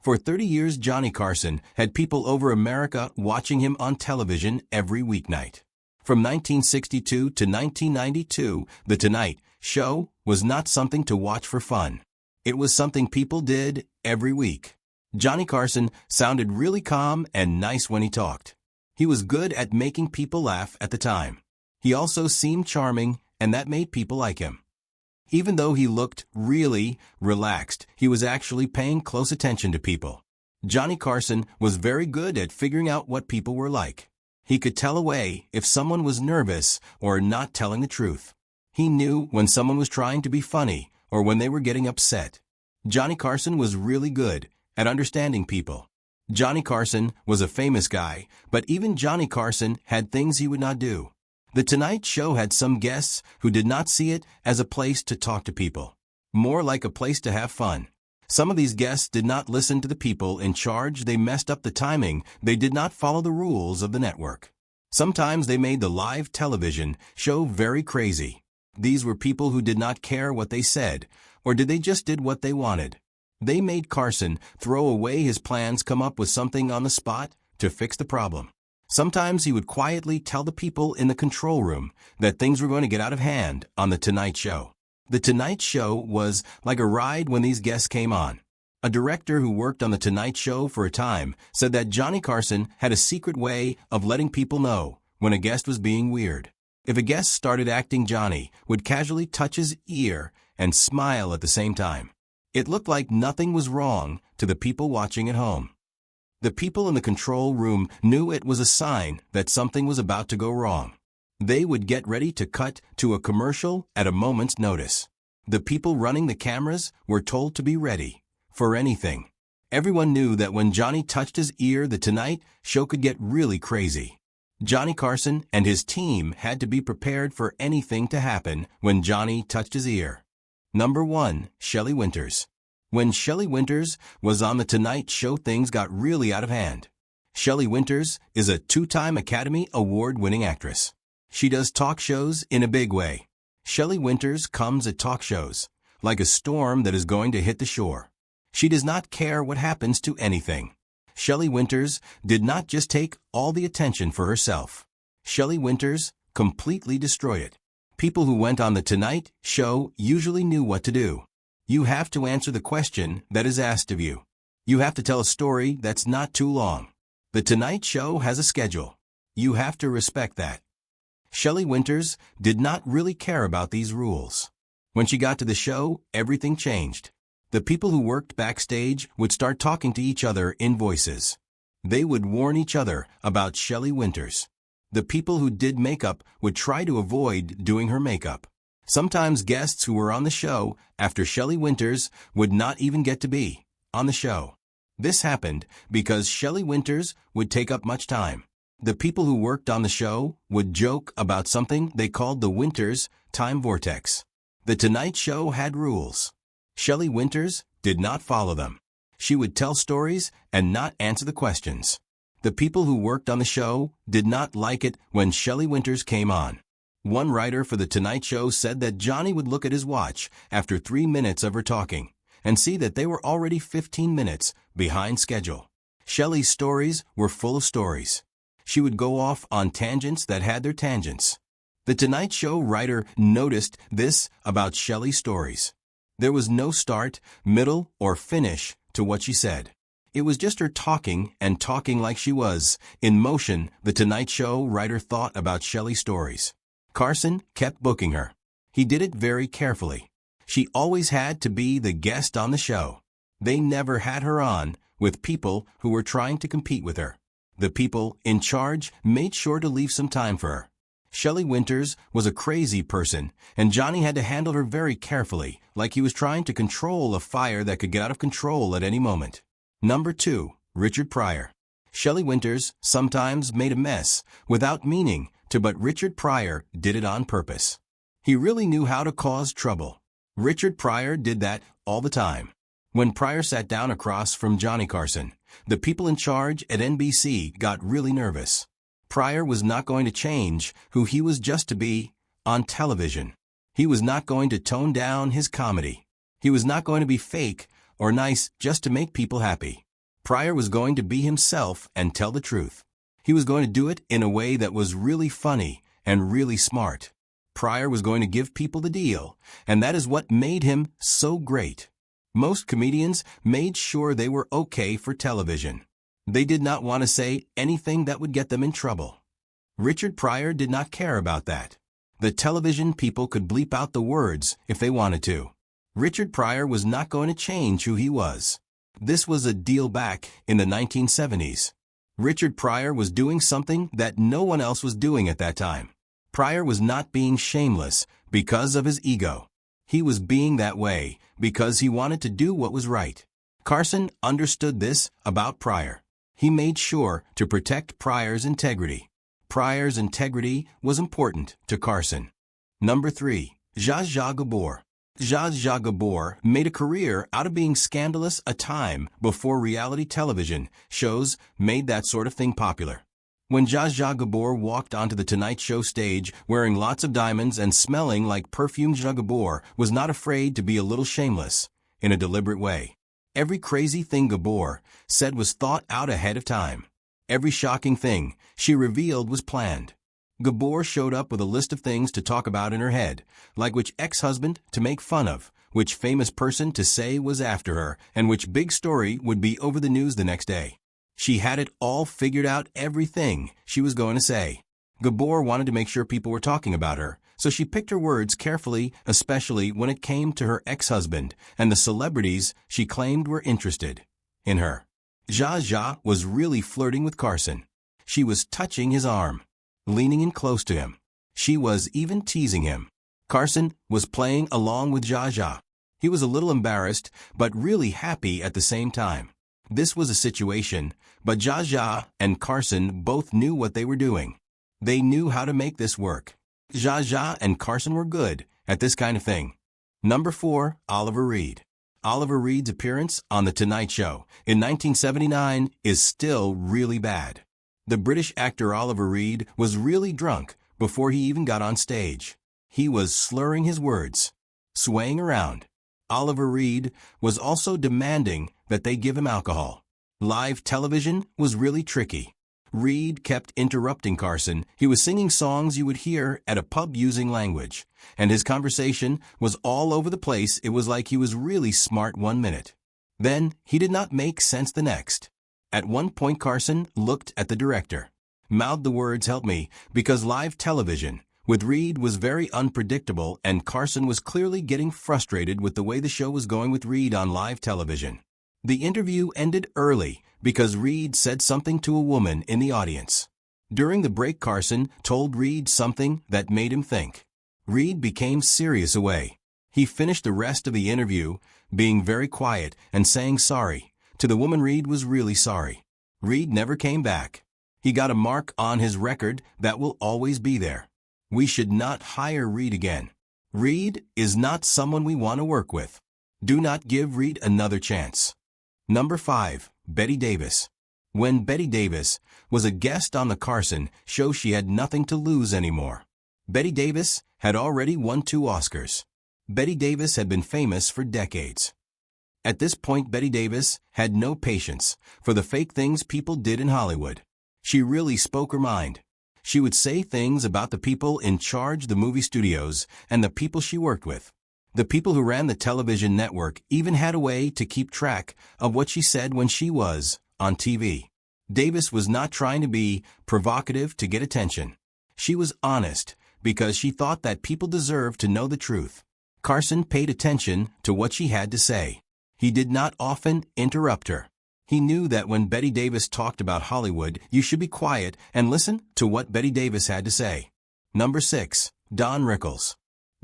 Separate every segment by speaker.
Speaker 1: For 30 years, Johnny Carson had people over America watching him on television every weeknight. From 1962 to 1992, The Tonight Show was not something to watch for fun. It was something people did every week. Johnny Carson sounded really calm and nice when he talked. He was good at making people laugh at the time. He also seemed charming, and that made people like him. Even though he looked really relaxed, he was actually paying close attention to people. Johnny Carson was very good at figuring out what people were like. He could tell away if someone was nervous or not telling the truth. He knew when someone was trying to be funny or when they were getting upset. Johnny Carson was really good at understanding people. Johnny Carson was a famous guy, but even Johnny Carson had things he would not do. The Tonight Show had some guests who did not see it as a place to talk to people, more like a place to have fun. Some of these guests did not listen to the people in charge. They messed up the timing. They did not follow the rules of the network. Sometimes they made the live television show very crazy. These were people who did not care what they said, or they just did what they wanted. They made Carson throw away his plans, come up with something on the spot to fix the problem. Sometimes he would quietly tell the people in the control room that things were going to get out of hand on The Tonight Show. The Tonight Show was like a ride when these guests came on. A director who worked on The Tonight Show for a time said that Johnny Carson had a secret way of letting people know when a guest was being weird. If a guest started acting, Johnny would casually touch his ear and smile at the same time. It looked like nothing was wrong to the people watching at home. The people in the control room knew it was a sign that something was about to go wrong. They would get ready to cut to a commercial at a moment's notice. The people running the cameras were told to be ready for anything. Everyone knew that when Johnny touched his ear, The Tonight Show could get really crazy. Johnny Carson and his team had to be prepared for anything to happen when Johnny touched his ear. Number 1, Shelley Winters. When Shelley Winters was on The Tonight Show, things got really out of hand. Shelley Winters is a 2-time Academy Award-winning actress. She does talk shows in a big way. Shelley Winters comes at talk shows like a storm that is going to hit the shore. She does not care what happens to anything. Shelley Winters did not just take all the attention for herself. Shelley Winters completely destroyed it. People who went on The Tonight Show usually knew what to do. You have to answer the question that is asked of you. You have to tell a story that's not too long. The Tonight Show has a schedule. You have to respect that. Shelley Winters did not really care about these rules. When she got to the show, everything changed. The people who worked backstage would start talking to each other in voices. They would warn each other about Shelley Winters. The people who did makeup would try to avoid doing her makeup. Sometimes guests who were on the show after Shelley Winters would not even get to be on the show. This happened because Shelley Winters would take up much time. The people who worked on the show would joke about something they called the Winters time vortex. The Tonight Show had rules. Shelley Winters did not follow them. She would tell stories and not answer the questions. The people who worked on the show did not like it when Shelley Winters came on. One writer for The Tonight Show said that Johnny would look at his watch after 3 minutes of her talking and see that they were already 15 minutes behind schedule. Shelley's stories were full of stories. She would go off on tangents that had their tangents. The Tonight Show writer noticed this about Shelley's stories. There was no start, middle, or finish to what she said. It was just her talking and talking like she was in motion. The Tonight Show writer thought about Shelley's stories. Carson kept booking her. He did it very carefully. She always had to be the guest on the show. They never had her on with people who were trying to compete with her. The people in charge made sure to leave some time for her. Shelley Winters was a crazy person, and Johnny had to handle her very carefully, like he was trying to control a fire that could get out of control at any moment. Number 2, Richard Pryor. Shelley Winters sometimes made a mess without meaning to, but Richard Pryor did it on purpose. He really knew how to cause trouble. Richard Pryor did that all the time. When Pryor sat down across from Johnny Carson, the people in charge at NBC got really nervous. Pryor was not going to change who he was just to be on television. He was not going to tone down his comedy. He was not going to be fake or nice just to make people happy. Pryor was going to be himself and tell the truth. He was going to do it in a way that was really funny and really smart. Pryor was going to give people the deal, and that is what made him so great. Most comedians made sure they were okay for television. They did not want to say anything that would get them in trouble. Richard Pryor did not care about that. The television people could bleep out the words if they wanted to. Richard Pryor was not going to change who he was. This was a deal back in the 1970s. Richard Pryor was doing something that no one else was doing at that time. Pryor was not being shameless because of his ego. He was being that way because he wanted to do what was right. Carson understood this about Pryor. He made sure to protect Pryor's integrity. Pryor's integrity was important to Carson. Number 3. Zsa Zsa Gabor. Zsa Zsa Gabor made a career out of being scandalous a time before reality television shows made that sort of thing popular. When Zsa Zsa Gabor walked onto the Tonight Show stage wearing lots of diamonds and smelling like perfume, Zsa Gabor was not afraid to be a little shameless, in a deliberate way. Every crazy thing Gabor said was thought out ahead of time. Every shocking thing she revealed was planned. Gabor showed up with a list of things to talk about in her head, like which ex-husband to make fun of, which famous person to say was after her, and which big story would be over the news the next day. She had it all figured out, everything she was going to say. Gabor wanted to make sure people were talking about her, so she picked her words carefully, especially when it came to her ex-husband and the celebrities she claimed were interested in her. Zsa Zsa was really flirting with Carson. She was touching his arm, leaning in close to him. She was even teasing him. Carson was playing along with Zsa Zsa. He was a little embarrassed, but really happy at the same time. This was a situation, but Zsa Zsa and Carson both knew what they were doing. They knew how to make this work. Zsa Zsa and Carson were good at this kind of thing. Number 4. Oliver Reed. Oliver Reed's appearance on The Tonight Show in 1979 is still really bad. The British actor Oliver Reed was really drunk before he even got on stage. He was slurring his words, swaying around. Oliver Reed was also demanding that they give him alcohol. Live television was really tricky. Reed kept interrupting Carson. He was singing songs you would hear at a pub using language, and his conversation was all over the place. It was like he was really smart 1 minute. Then he did not make sense the next. At one point Carson looked at the director, mouthed the words "help me," because live television with Reed was very unpredictable, and Carson was clearly getting frustrated with the way the show was going with Reed on live television. The interview ended early because Reed said something to a woman in the audience. During the break, Carson told Reed something that made him think. Reed became serious away. He finished the rest of the interview being very quiet and saying sorry. To the woman, Reed was really sorry. Reed never came back. He got a mark on his record that will always be there. We should not hire Reed again. Reed is not someone we want to work with. Do not give Reed another chance. Number 5. Bette Davis. When Bette Davis was a guest on the Carson show, she had nothing to lose anymore. Bette Davis had already won 2 Oscars. Bette Davis had been famous for decades. At this point, Bette Davis had no patience for the fake things people did in Hollywood. She really spoke her mind. She would say things about the people in charge, the movie studios, and the people she worked with. The people who ran the television network even had a way to keep track of what she said when she was on TV. Davis was not trying to be provocative to get attention. She was honest because she thought that people deserved to know the truth. Carson paid attention to what she had to say. He did not often interrupt her. He knew that when Bette Davis talked about Hollywood, you should be quiet and listen to what Bette Davis had to say. Number 6. Don Rickles.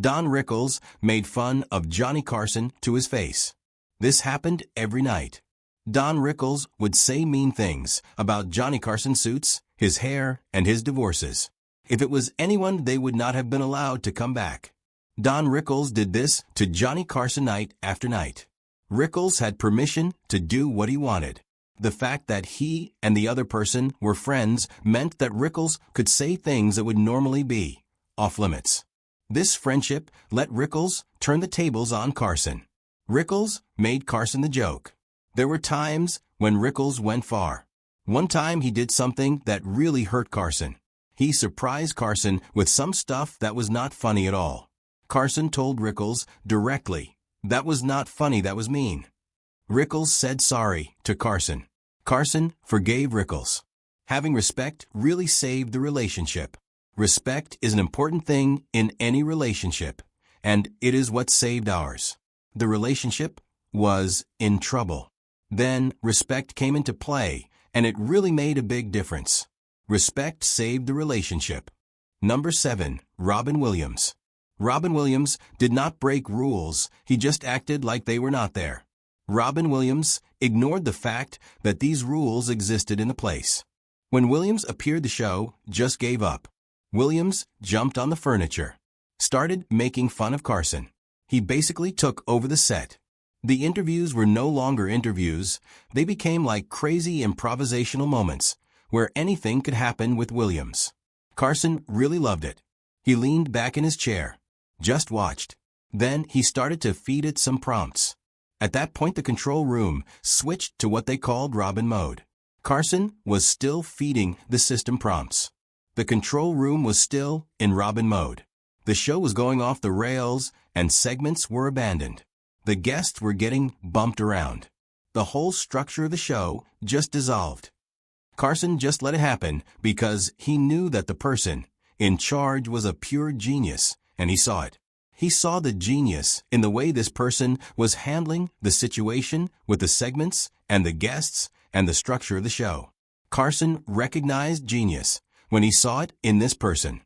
Speaker 1: Don Rickles made fun of Johnny Carson to his face. This happened every night. Don Rickles would say mean things about Johnny Carson's suits, his hair, and his divorces. If it was anyone, they would not have been allowed to come back. Don Rickles did this to Johnny Carson night after night. Rickles had permission to do what he wanted. The fact that he and the other person were friends meant that Rickles could say things that would normally be off limits. This friendship let Rickles turn the tables on Carson. Rickles made Carson the joke. There were times when Rickles went far. One time he did something that really hurt Carson. He surprised Carson with some stuff that was not funny at all. Carson told Rickles directly, "That was not funny, that was mean." Rickles said sorry to Carson. Carson forgave Rickles. Having respect really saved the relationship. Respect is an important thing in any relationship, and it is what saved ours. The relationship was in trouble. Then respect came into play, and it really made a big difference. Respect saved the relationship. Number 7. Robin Williams. Robin Williams did not break rules, he just acted like they were not there. Robin Williams ignored the fact that these rules existed in the place. When Williams appeared, the show just gave up. Williams jumped on the furniture, started making fun of Carson. He basically took over the set. The interviews were no longer interviews, they became like crazy improvisational moments, where anything could happen with Williams. Carson really loved it. He leaned back in his chair, just watched. Then he started to feed it some prompts. At that point, the control room switched to what they called Robin mode. Carson was still feeding the system prompts. The control room was still in Robin mode. The show was going off the rails and segments were abandoned. The guests were getting bumped around. The whole structure of the show just dissolved. Carson just let it happen because he knew that the person in charge was a pure genius, and he saw it. He saw the genius in the way this person was handling the situation with the segments and the guests and the structure of the show. Carson recognized genius when he saw it in this person.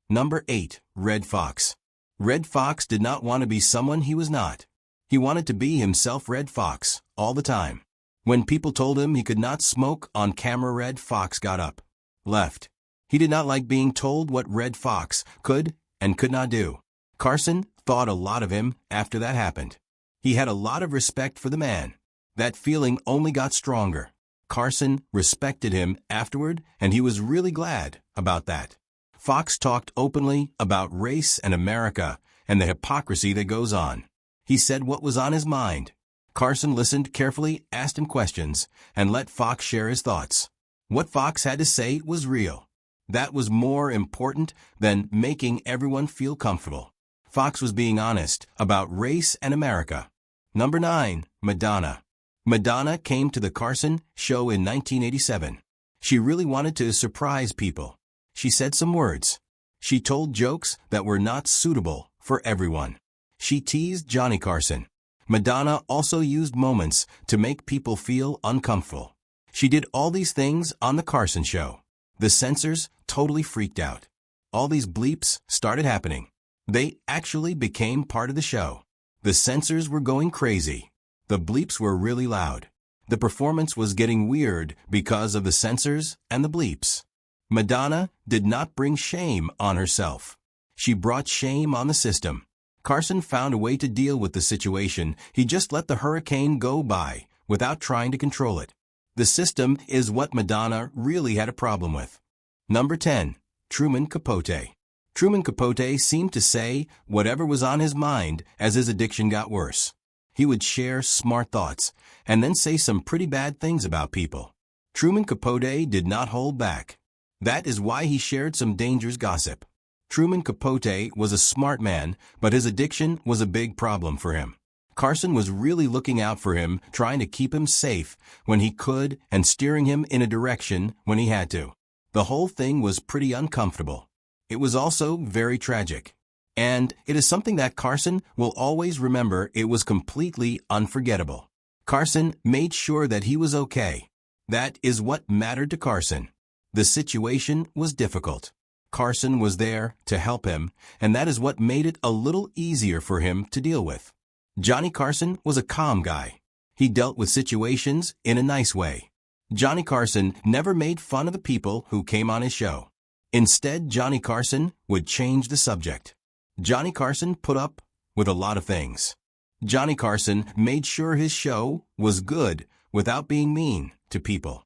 Speaker 1: Number 8. Red Fox. Red Fox did not want to be someone he was not. He wanted to be himself, Red Fox, all the time. When people told him he could not smoke on camera, Red Fox got up, left. He did not like being told what Red Fox could and could not do. Carson thought a lot of him after that happened. He had a lot of respect for the man. That feeling only got stronger. Carson respected him afterward, and he was really glad about that. Fox talked openly about race and America and the hypocrisy that goes on. He said what was on his mind. Carson listened carefully, asked him questions, and let Fox share his thoughts. What Fox had to say was real. That was more important than making everyone feel comfortable. Fox was being honest about race and America. Number 9. Madonna. Madonna came to the Carson show in 1987. She really wanted to surprise people. She said some words. She told jokes that were not suitable for everyone. She teased Johnny Carson. Madonna also used moments to make people feel uncomfortable. She did all these things on the Carson show. The censors totally freaked out. All these bleeps started happening. They actually became part of the show. The censors were going crazy. The bleeps were really loud. The performance was getting weird because of the censors and the bleeps. Madonna did not bring shame on herself. She brought shame on the system. Carson found a way to deal with the situation. He just let the hurricane go by without trying to control it. The system is what Madonna really had a problem with. Number 10. Truman Capote. Truman Capote seemed to say whatever was on his mind as his addiction got worse. He would share smart thoughts and then say some pretty bad things about people. Truman Capote did not hold back. That is why he shared some dangerous gossip. Truman Capote was a smart man, but his addiction was a big problem for him. Carson was really looking out for him, trying to keep him safe when he could and steering him in a direction when he had to. The whole thing was pretty uncomfortable. It was also very tragic. And it is something that Carson will always remember. It was completely unforgettable. Carson made sure that he was okay. That is what mattered to Carson. The situation was difficult. Carson was there to help him, and that is what made it a little easier for him to deal with. Johnny Carson was a calm guy. He dealt with situations in a nice way. Johnny Carson never made fun of the people who came on his show. Instead, Johnny Carson would change the subject. Johnny Carson put up with a lot of things. Johnny Carson made sure his show was good without being mean to people.